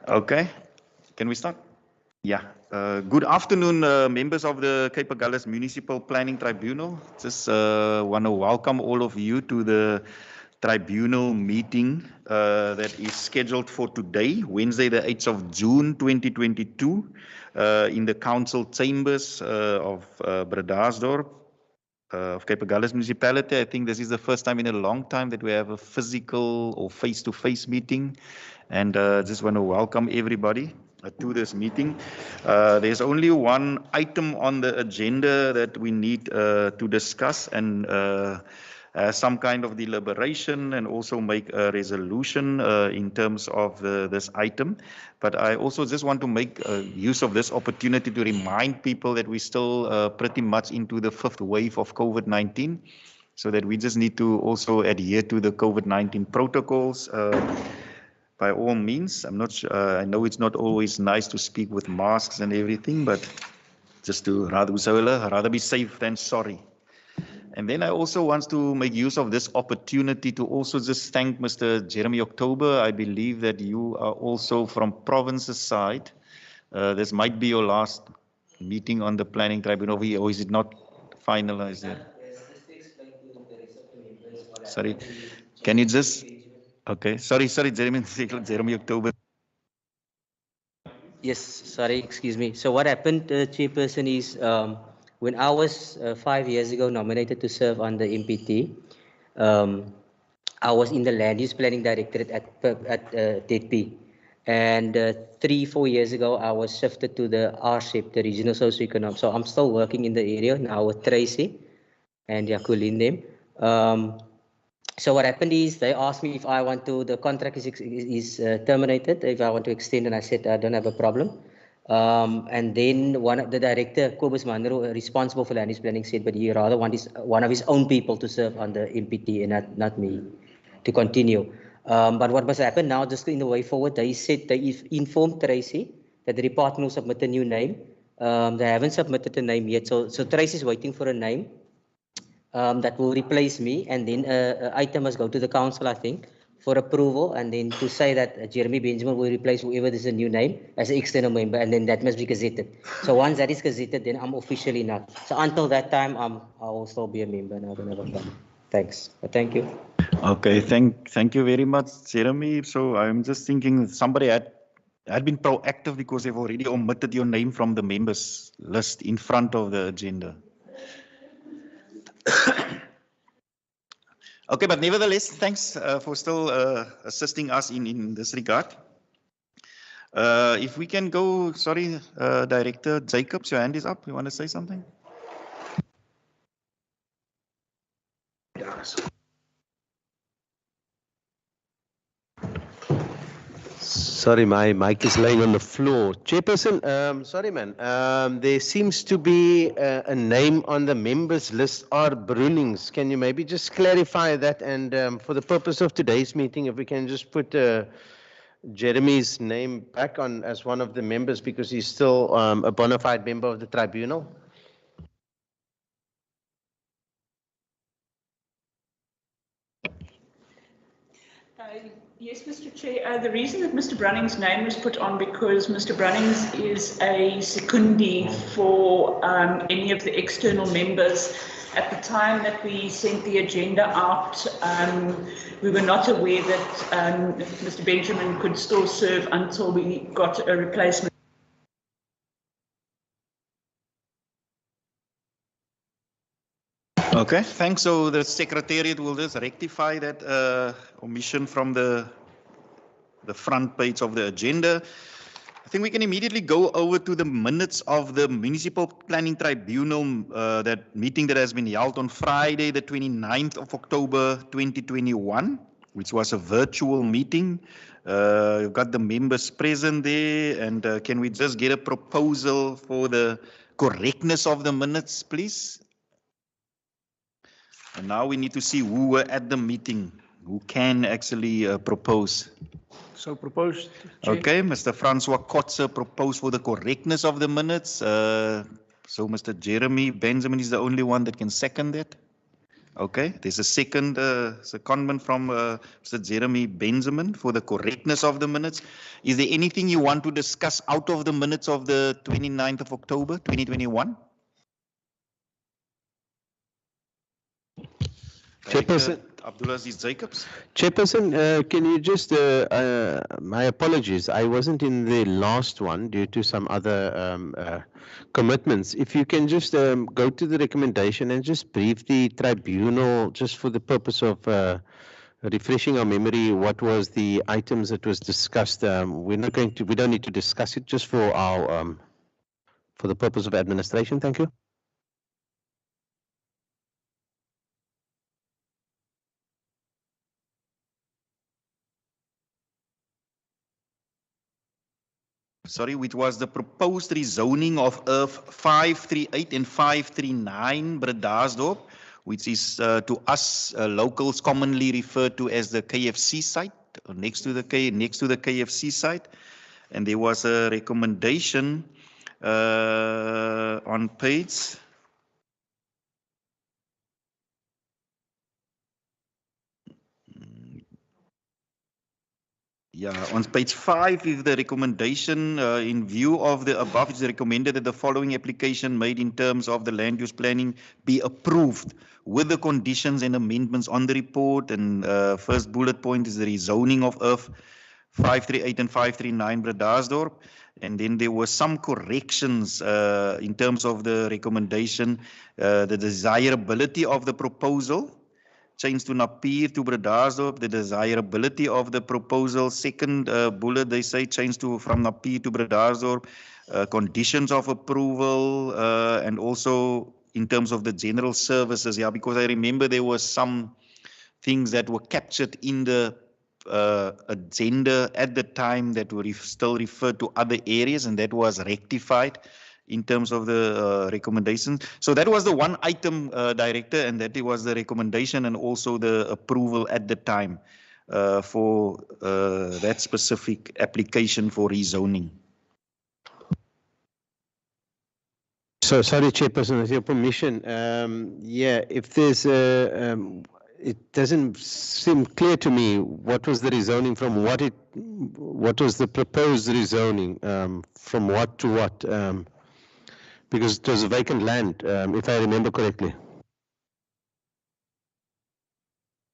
Okay, can we start? Yeah. Good afternoon, members of the Cape Agulhas Municipal Planning Tribunal. Just want to welcome all of you to the tribunal meeting that is scheduled for today, Wednesday, the 8th of June, 2022, in the council chambers of Bredasdorp. Of Cape Agulhas Municipality. I think this is the first time in a long time that we have a physical or face-to-face meeting, and just want to welcome everybody to this meeting. There's only one item on the agenda that we need to discuss and some kind of deliberation and also make a resolution in terms of this item. But I also just want to make use of this opportunity to remind people that we're still pretty much into the fifth wave of COVID-19, so that we just need to also adhere to the COVID-19 protocols. By all means, I'm not sure, I know it's not always nice to speak with masks and everything, but just to rather be safe than sorry. And then I also want to make use of this opportunity to also just thank Mr. Jeremy October. I believe that you are also from province's side. This might be your last meeting on the planning tribunal, or is it not finalized yet? Yes, just to explain to the rest of the members what Sorry, happened is can you just, okay, sorry, Jeremy October. Yes, sorry, excuse me. So what happened, Chairperson, is when I was 5 years ago nominated to serve on the MPT, I was in the Land Use Planning Directorate at DETP. And 3-4 years ago, I was shifted to the RSEP, the Regional Socioeconomic. So I'm still working in the area now with Tracy and Jacqueline them. So what happened is they asked me if I want to, the contract is terminated, if I want to extend, and I said I don't have a problem. And then the director, Kobus Manro, responsible for land use planning, said, but he rather wants one of his own people to serve on the MPT and not me to continue. But what must happen now, just in the way forward, they said they informed Tracy that the department will submit a new name. They haven't submitted a name yet, so Tracy is waiting for a name. That will replace me, and then an item must go to the council, I think, for approval, and then to say that Jeremy Benjamin will replace whoever is a new name as an external member, and then that must be gazetted. So once that is gazetted, then I'm officially not. So until that time, I will still be a member, and I don't have a problem. Thanks. Thank you. Okay, thank you very much, Jeremy. So I'm just thinking somebody had been proactive because they've already omitted your name from the members list in front of the agenda. Okay, but nevertheless, thanks for still assisting us in this regard. If we can go, sorry, Director Jacobs, your hand is up. You want to say something? Yes. Sorry, my mic is laying on the floor. Chairperson, sorry, man. There seems to be a name on the members list, R. Brunings. Can you maybe just clarify that? And for the purpose of today's meeting, if we can just put Jeremy's name back on as one of the members, because he's still a bona fide member of the tribunal. Yes, Mr. Chair. The reason that Mr. Brunning's name was put on because Mr. Brunnings is a secundi for any of the external members. At the time that we sent the agenda out, we were not aware that Mr. Benjamin could still serve until we got a replacement. Okay, thanks. So the Secretariat will just rectify that omission from the front page of the agenda. I think we can immediately go over to the minutes of the Municipal Planning Tribunal, that meeting that has been held on Friday, the 29th of October, 2021, which was a virtual meeting. You've got the members present there, and can we just get a proposal for the correctness of the minutes, please? And now we need to see who were at the meeting, who can actually propose. So proposed. Chair. Okay, Mr. Francois Kotze proposed for the correctness of the minutes. So Mr. Jeremy Benjamin is the only one that can second that. Okay, there's a secondment from Mr. Jeremy Benjamin for the correctness of the minutes. Is there anything you want to discuss out of the minutes of the 29th of October, 2021? Chairperson. Abdulaziz Jacobs. Chairperson, can you just, my apologies, I wasn't in the last one due to some other commitments. If you can just go to the recommendation and just brief the tribunal just for the purpose of refreshing our memory, what was the items that was discussed. We don't need to discuss it, just for our, for the purpose of administration. Thank you. Sorry, which was the proposed rezoning of earth 538 and 539 Bredasdorp, which is to us locals commonly referred to as the KFC site, next to the KFC site. And there was a recommendation on page on page 5 is the recommendation in view of the above. It's recommended that the following application made in terms of the land use planning be approved with the conditions and amendments on the report. And first bullet point is the rezoning of earth 538 and 539 Bredasdorp. And then there were some corrections in terms of the recommendation, the desirability of the proposal changed to Napier to Bredasdorp, the desirability of the proposal. Second bullet, they say changed to from Napier to Bredasdorp, conditions of approval, and also in terms of the general services. Yeah, because I remember there were some things that were captured in the agenda at the time that were still referred to other areas, and that was rectified in terms of the recommendations. So that was the one item, Director, and that was the recommendation and also the approval at the time for that specific application for rezoning. So sorry, Chairperson, with your permission, yeah, if there's a, it doesn't seem clear to me what was the rezoning from what was the proposed rezoning from what to what, because it was vacant land, if I remember correctly.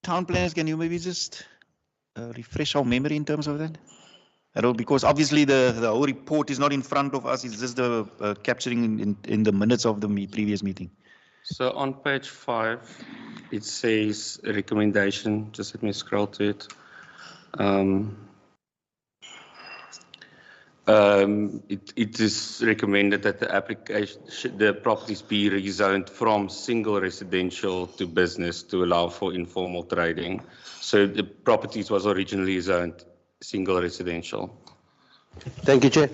Town planners, can you maybe just refresh our memory in terms of that? I don't, because obviously the whole report is not in front of us, it's just the capturing in the minutes of the previous meeting. So on page 5, it says a recommendation, just let me scroll to it. It is recommended that the properties be rezoned from single residential to business to allow for informal trading. So the properties was originally zoned single residential. Thank you, Chair.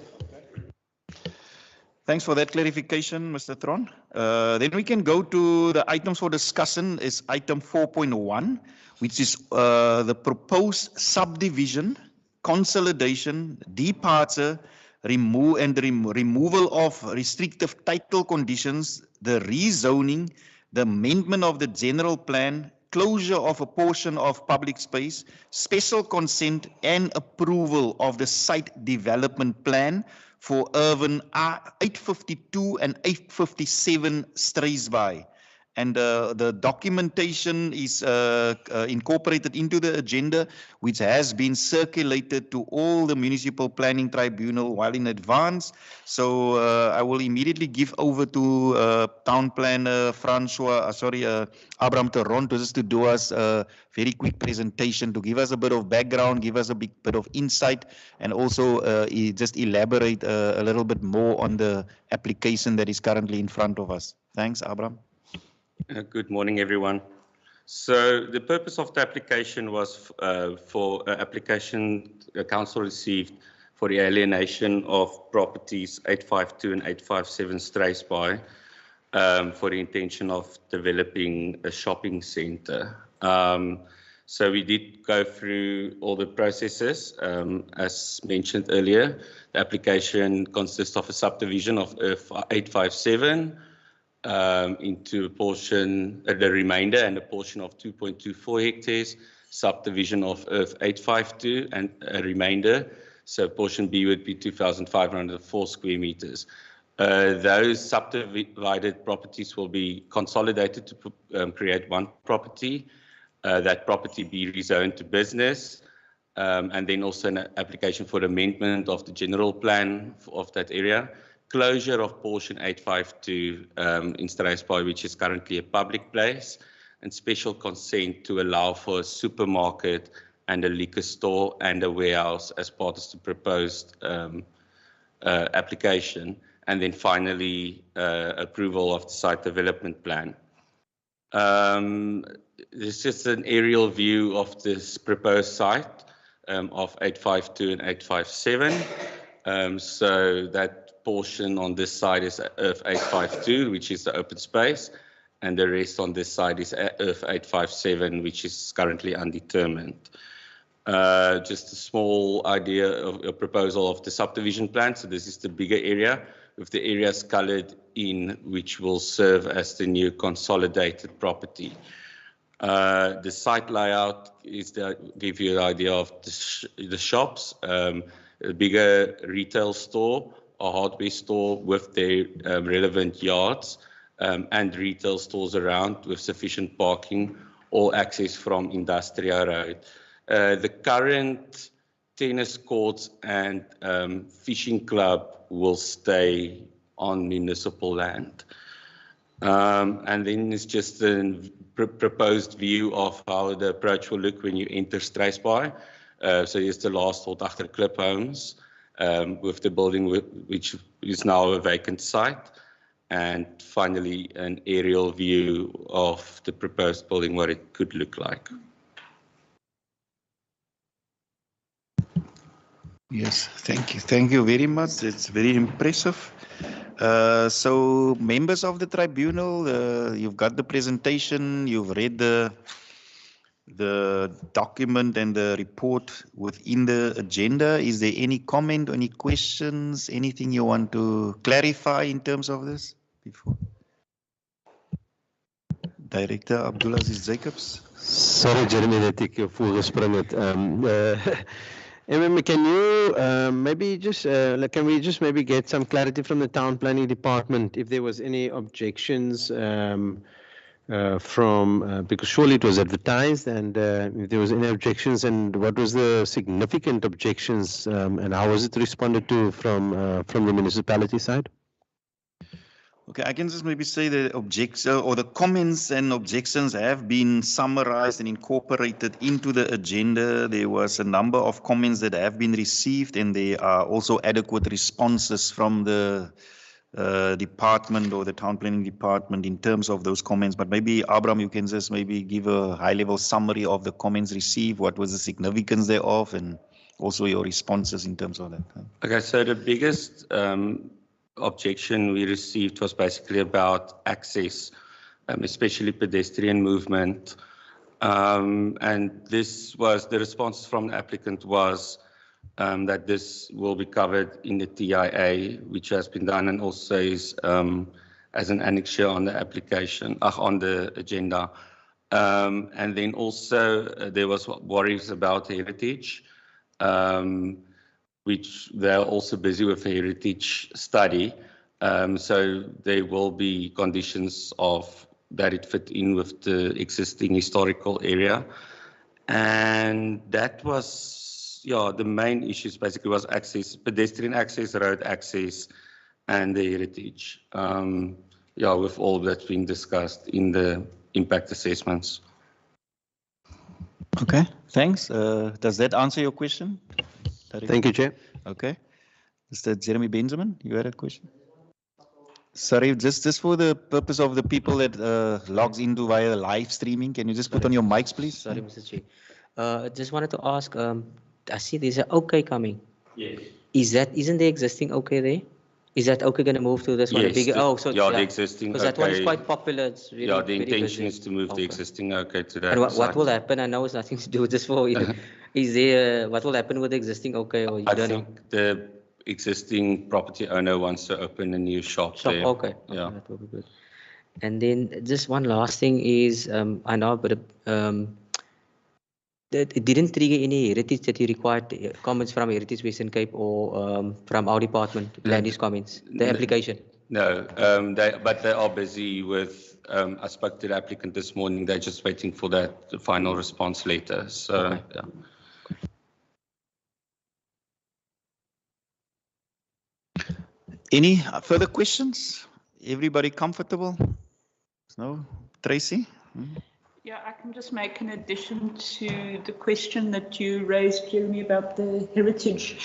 Thanks for that clarification, Mr. Tron. Then we can go to the items for discussion. Is item 4.1, which is the proposed subdivision, consolidation, departure, removal of restrictive title conditions, the rezoning, the amendment of the general plan, closure of a portion of public space, special consent and approval of the site development plan for urban 852 and 857 Struisbaai. And the documentation is incorporated into the agenda, which has been circulated to all the Municipal Planning Tribunal well in advance. So I will immediately give over to Town Planner Abraham Teron just to do us a very quick presentation, to give us a bit of background, give us a bit of insight, and also just elaborate a little bit more on the application that is currently in front of us. Thanks, Abraham. Good morning, everyone. So the purpose of the application was for application the council received for the alienation of properties 852 and 857 Struisbaai for the intention of developing a shopping center. So we did go through all the processes. As mentioned earlier, the application consists of a subdivision of 857, into a portion, the remainder and a portion of 2.24 hectares, subdivision of Earth 852 and a remainder. So portion B would be 2,504 square meters. Those subdivided properties will be consolidated to create one property. That property be rezoned to business, and then also an application for amendment of the general plan of that area. Closure of portion 852 in Struisbaai, which is currently a public place, and special consent to allow for a supermarket and a liquor store and a warehouse as part of the proposed application. And then finally, approval of the site development plan. This is just an aerial view of this proposed site of 852 and 857. So that portion on this side is Earth 852, which is the open space, and the rest on this side is Earth 857, which is currently undetermined. Just a small idea of a proposal of the subdivision plan. So this is the bigger area with the areas colored in, which will serve as the new consolidated property. The site layout is to give you an idea of the shops, a bigger retail store, a hardware store with their relevant yards, and retail stores around with sufficient parking, all access from Industrial Road. The current tennis courts and fishing club will stay on municipal land. And then it's just a proposed view of how the approach will look when you enter Struisbaai. So here's the last hold agter Klip Homes with the building which is now a vacant site. And finally, an aerial view of the proposed building, what it could look like. Yes, thank you. Thank you very much. It's very impressive. So members of the tribunal, you've got the presentation, you've read the document and the report within the agenda. Is there any comment, any questions, anything you want to clarify in terms of this before? Director Abdulaziz Jacobs. Sorry, Jeremy, that ek jou voorgespring het. Can you maybe just can we just maybe get some clarity from the town planning department if there was any objections from because surely it was advertised, and if there was any objections, and what was the significant objections, and how was it responded to from the municipality side? Okay, I can just maybe say the objections or the comments and objections have been summarized and incorporated into the agenda. There was a number of comments that have been received, and there are also adequate responses from the department or the town planning department in terms of those comments. But maybe, Abraham, you can just maybe give a high-level summary of the comments received, what was the significance thereof, and also your responses in terms of that. Okay, so the biggest objection we received was basically about access, especially pedestrian movement. And this was, the response from the applicant was that this will be covered in the TIA, which has been done and also is as an annexure on the application, on the agenda. And then also there was worries about heritage, which they're also busy with a heritage study. So there will be conditions of that it fit in with the existing historical area. And that was, yeah, the main issues basically was access, pedestrian access, road access, and the heritage. Yeah, with all that's been discussed in the impact assessments. Okay, thanks. Does that answer your question? Thank you, Chair. Okay. Mr. Jeremy Benjamin, you had a question? Sorry, just for the purpose of the people that logs into via live streaming, can you just put on your mics, please? Sorry, Mr. Chair. Just wanted to ask, I see there's an OK coming. Yes. Isn't the existing OK there? Is that OK going to move to this one? Yes, Bigger? Oh, so yeah, the existing because that one is OK, quite popular. It's really, yeah, the very intention busy. is to move the Okay. existing OK to that And what site. will happen? I know it's nothing to do with this for you. Is there, what will happen with the existing OK, or you I don't know? think the existing property owner wants to open a new shop there. Okay. Yeah. That will be good. And then just one last thing is, I know, but it didn't trigger any heritage that you required comments from Heritage Western Cape or from our department, land use comments, the application. No, but they are busy with, I spoke to the applicant this morning, they're just waiting for that final response letter, so, Okay. yeah. Any further questions? Everybody comfortable? No? Tracy? Yeah, I can just make an addition to the question that you raised, Jeremy, about the heritage.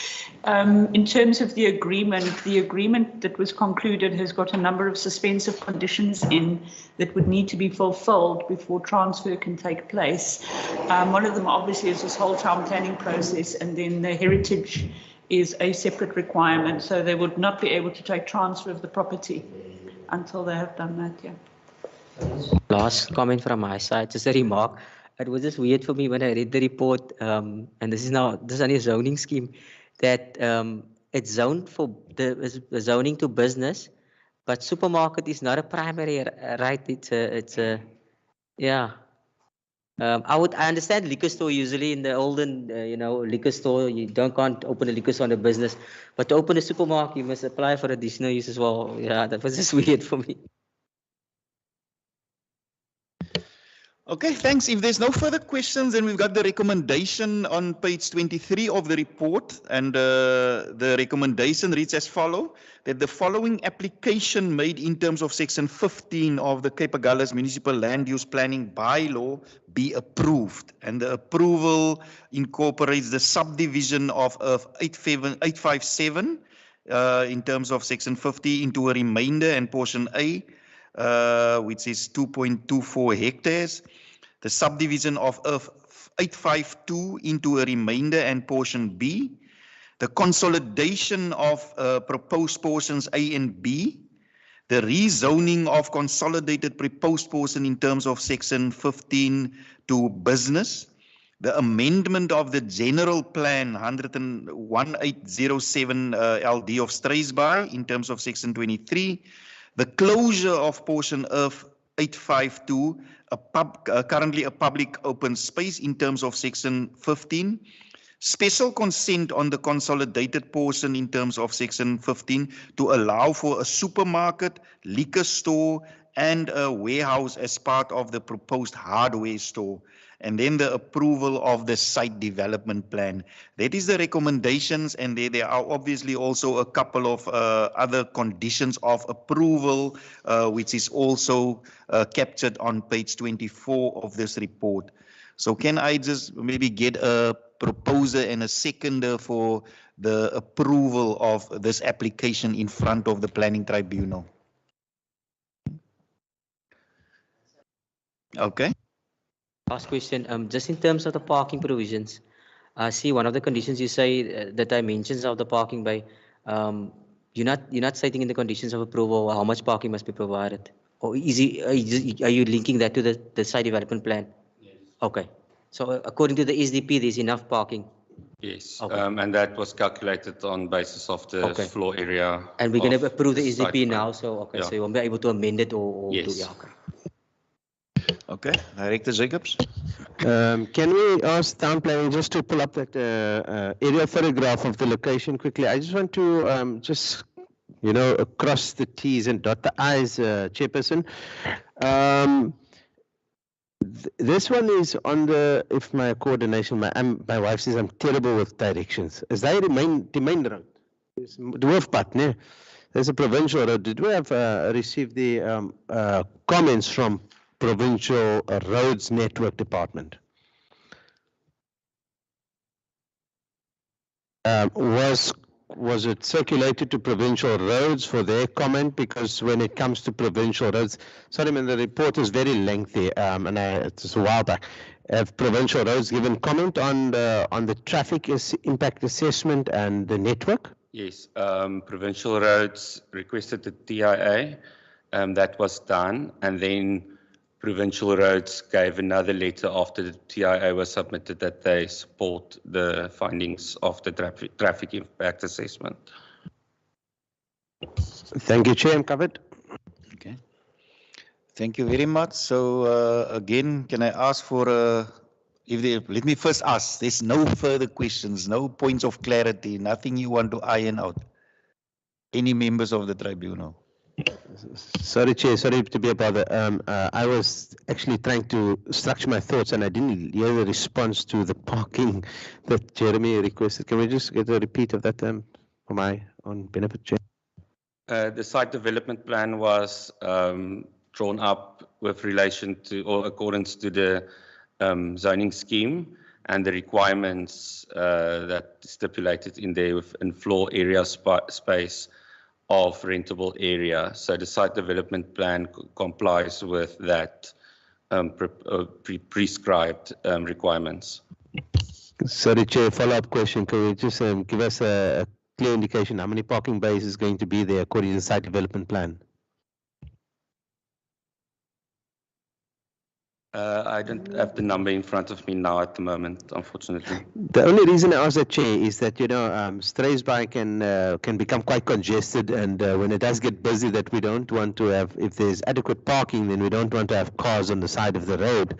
In terms of the agreement that was concluded has got a number of suspensive conditions in that would need to be fulfilled before transfer can take place. One of them obviously is this whole town planning process, and then the heritage is a separate requirement, so they would not be able to take transfer of the property until they have done that, yeah. Last comment from my side, just a remark. It was just weird for me when I read the report, and this is only a zoning scheme, that it's zoned for the zoning to business, but supermarket is not a primary right. It's a yeah. I understand liquor store usually in the olden liquor store you can't open a liquor store on a business, but to open a supermarket you must apply for additional use as well. Yeah, that was just weird for me. Okay, thanks. If there's no further questions, then we've got the recommendation on page 23 of the report. And the recommendation reads as follows, that the following application made in terms of section 15 of the Cape Agulhas Municipal Land Use Planning Bylaw be approved. And the approval incorporates the subdivision of 857 in terms of section 50 into a remainder and portion A, which is 2.24 hectares. The subdivision of 852 into a remainder and portion B. The consolidation of proposed portions A and B. The rezoning of consolidated proposed portion in terms of section 15 to business. The amendment of the general plan 1807 LD of Straysbaai in terms of section 23. The closure of portion of 852, currently a public open space in terms of section 15. Special consent on the consolidated portion in terms of section 15 to allow for a supermarket, liquor store, and a warehouse as part of the proposed hardware store. And then the approval of the site development plan. That is the recommendations, and there are obviously also a couple of other conditions of approval, which is also captured on page 24 of this report. So can I just maybe get a proposer and a seconder for the approval of this application in front of the Planning Tribunal? Okay. Last question, just in terms of the parking provisions, I see one of the conditions you say the dimensions of the parking bay. You're not citing in the conditions of approval how much parking must be provided, or are you linking that to the site development plan? Yes. Okay, so according to the SDP, there's enough parking. Yes, Okay. and that was calculated on basis of the Okay. floor area. And we're going to of approve the site SDP plan. now, so okay, Yeah. so you won't be able to amend it or Yes. do, yeah, okay. Okay, Director Jacobs. Can we ask town planning just to pull up that aerial photograph of the location quickly? I just want to cross the T's and dot the I's, Chairperson. This one is on the, if my coordination, my wife says I'm terrible with directions. Is that the main road? The Wolfpad, no? There's a provincial road. Did we have received the comments from Provincial Roads Network Department? Was it circulated to Provincial Roads for their comment? Because when it comes to Provincial Roads, sorry, man, the report is very lengthy, and it's a while back. Have Provincial Roads given comment on the traffic impact assessment and the network? Yes, Provincial Roads requested the TIA, that was done, and then Provincial Roads gave another letter after the TIA was submitted that they support the findings of the traffic impact assessment. Thank you, Chair. I'm covered. Okay. Thank you very much. So again, can I ask for let me first ask, there's no further questions, no points of clarity, nothing you want to iron out. Any members of the tribunal? Sorry, Chair, sorry to be a bother. I was actually trying to structure my thoughts and I didn't hear the response to the parking that Jeremy requested. Can we just get a repeat of that for my own benefit, Chair? The site development plan was drawn up with relation to or accordance to the zoning scheme and the requirements that stipulated in there within floor area space of rentable area. So the site development plan complies with that prescribed requirements. Sorry, Chair, follow-up question. Can you just give us a clear indication how many parking bays is going to be there according to the site development plan? I don't have the number in front of me now at the moment, unfortunately. The only reason I ask that, Chair, is that, Straysby can become quite congested, and when it does get busy, that we don't want to have, if there's adequate parking, then we don't want to have cars on the side of the road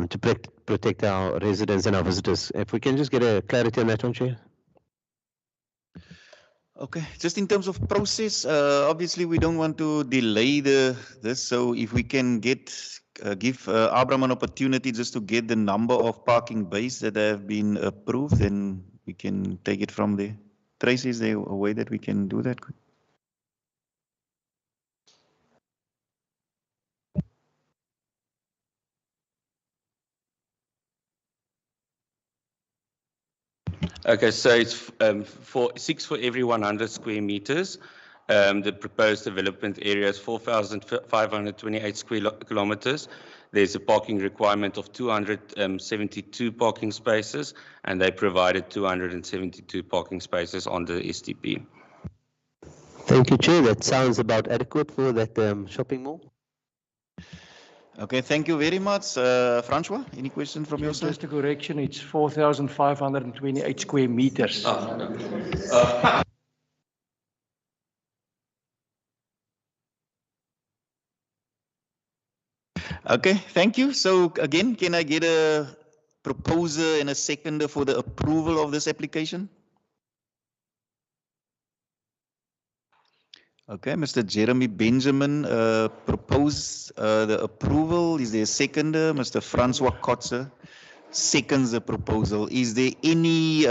to protect our residents and our visitors. If we can just get a clarity on that one, Chair. Okay, just in terms of process, obviously we don't want to delay this, so if we can give Abraham an opportunity just to get the number of parking bays that have been approved, then we can take it from there. Tracy, is there a way that we can do that? Okay, so it's 6 for every 100 square meters. The proposed development area is 4,528 square kilometers. There's a parking requirement of 272 parking spaces, and they provided 272 parking spaces on the STP. Thank you, Chair. That sounds about adequate for that shopping mall. Okay, thank you very much. Francois, any questions from your side? Just a correction, it's 4,528 square meters. Okay, thank you. So again, can I get a proposer and a seconder for the approval of this application? Okay, Mr. Jeremy Benjamin proposed the approval. Is there a seconder? Mr. Francois Kotze seconds the proposal. Is there any,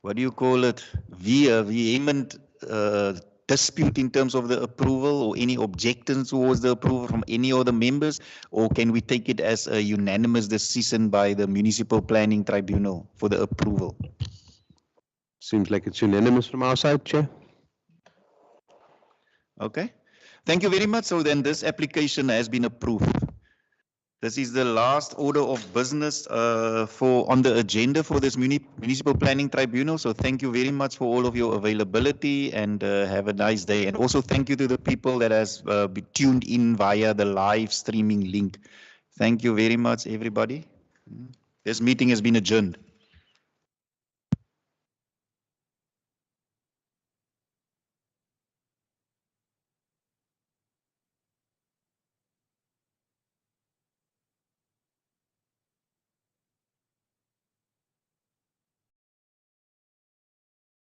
what do you call it, vehement dispute in terms of the approval or any objections towards the approval from any other members? Or can we take it as a unanimous decision by the Municipal Planning Tribunal for the approval? Seems like it's unanimous from our side, Chair. Okay, thank you very much. So then this application has been approved. This is the last order of business on the agenda for this Municipal Planning Tribunal. So thank you very much for all of your availability and have a nice day. And also thank you to the people that has been tuned in via the live streaming link. Thank you very much, everybody. This meeting has been adjourned.